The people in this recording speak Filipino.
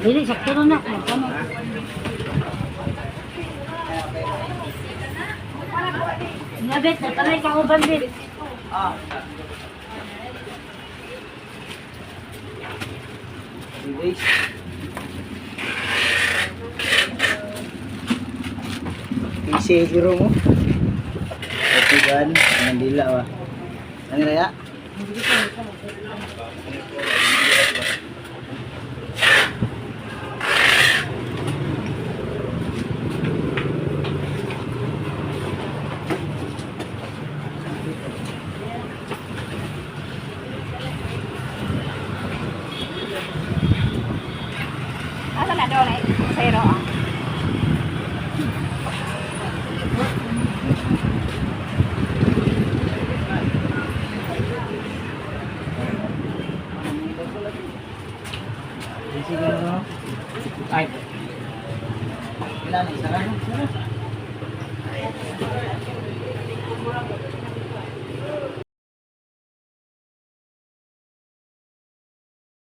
Dili, sakto na. Magkano? Nabit, natanay ka ko bandit. Isi giro mo. Katigan, Mandila wa. Ano ya? Asa na daw na zero ah. Isi giro mo. Ay. Ilan isa lang?